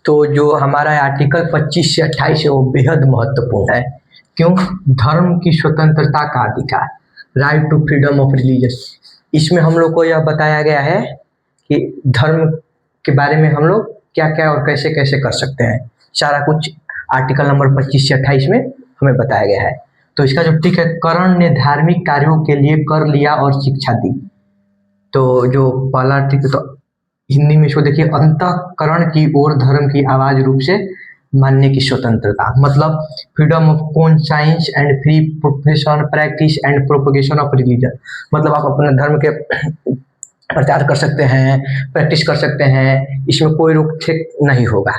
तो जो हमारा आर्टिकल 25 से 28 है वो बेहद महत्वपूर्ण है। क्यों? धर्म की स्वतंत्रता का अधिकार, right to freedom of religion. इसमें हम लोग को यह बताया गया है कि धर्म के बारे में हम लोग क्या क्या और कैसे कैसे कर सकते हैं, सारा कुछ आर्टिकल नंबर 25 से 28 में हमें बताया गया है। तो इसका जो टिक है, कर्ण ने धार्मिक कार्यों के लिए कर लिया और शिक्षा दी। तो जो पहला टिक तो हिंदी में इसको देखिए, अंतःकरण की ओर धर्म की आवाज रूप से मानने की स्वतंत्रता, मतलब freedom of conscience and free profession practice and propagation of religion. मतलब आप अपने धर्म के प्रचार कर सकते हैं, प्रैक्टिस कर सकते हैं, इसमें कोई रोक टोक नहीं होगा।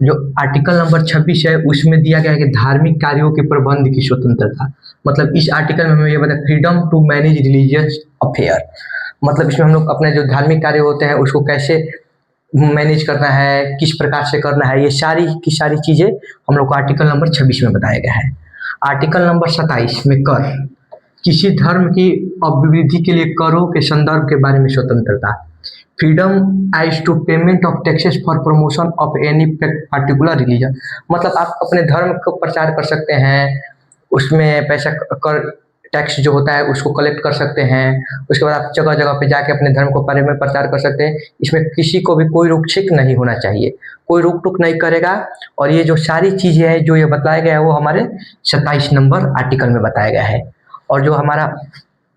जो आर्टिकल नंबर 26 है उसमें दिया गया है कि धार्मिक कार्यों के प्रबंध की स्वतंत्रता। मतलब इस आर्टिकल में हमें यह बताया freedom to manage religious affair. मतलब इसमें हम लोग अपने जो धार्मिक कार्य होते हैं उसको कैसे मैनेज करना है, किस प्रकार से करना है, ये सारी की सारी चीज़ें हम लोग को आर्टिकल नंबर 26 में बताया गया है। आर्टिकल नंबर 27 में कर, किसी धर्म की अभिवृद्धि के लिए करों के संदर्भ के बारे में स्वतंत्रता। Freedom as to payment of taxes for promotion of any particular religion. मतलब आप अपने धर्म को प्रचार कर सकते हैं, उसमें पैसा कर टैक्स जो होता है उसको कलेक्ट कर सकते हैं। उसके बाद आप जगह जगह पे जाके अपने धर्म को बारे में प्रचार कर सकते हैं। इसमें किसी को भी कोई रोक छेक नहीं होना चाहिए, कोई रोक टोक नहीं करेगा। और ये जो सारी चीज़ें हैं जो ये बताया गया है वो हमारे 27 नंबर आर्टिकल में बताया गया है। और जो हमारा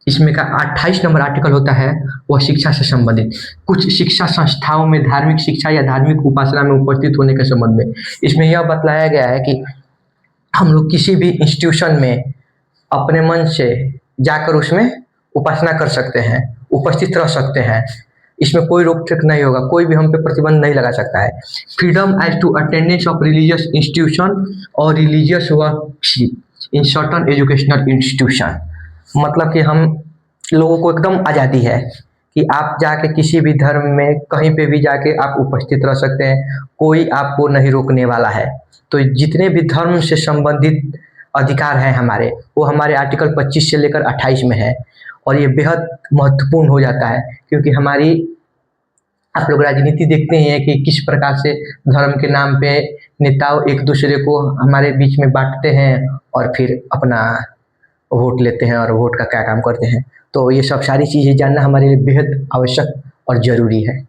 इसमें का 28 नंबर आर्टिकल होता है वह शिक्षा से संबंधित, कुछ शिक्षा संस्थाओं में धार्मिक शिक्षा या धार्मिक उपासना में उपस्थित होने के संबंध में। इसमें यह बतलाया गया है कि हम लोग किसी भी इंस्टीट्यूशन में अपने मन से जाकर उसमें उपासना कर सकते हैं, उपस्थित रह सकते हैं। इसमें कोई रोक टोक नहीं होगा, कोई भी हम पे प्रतिबंध नहीं लगा सकता है। Freedom as to attendance of religious institution और religious worship in certain educational institution. मतलब कि हम लोगों को एकदम आज़ादी है कि आप जाके किसी भी धर्म में कहीं पे भी जाके आप उपस्थित रह सकते हैं, कोई आपको नहीं रोकने वाला है। तो जितने भी धर्म से संबंधित अधिकार हैं हमारे, वो हमारे आर्टिकल 25 से लेकर 28 में है। और ये बेहद महत्वपूर्ण हो जाता है क्योंकि हमारी, आप लोग राजनीति देखते हैं कि किस प्रकार से धर्म के नाम पे नेताओं एक दूसरे को हमारे बीच में बांटते हैं और फिर अपना वोट लेते हैं और वोट का क्या काम करते हैं। तो ये सब सारी चीज़ें जानना हमारे लिए बेहद आवश्यक और ज़रूरी है।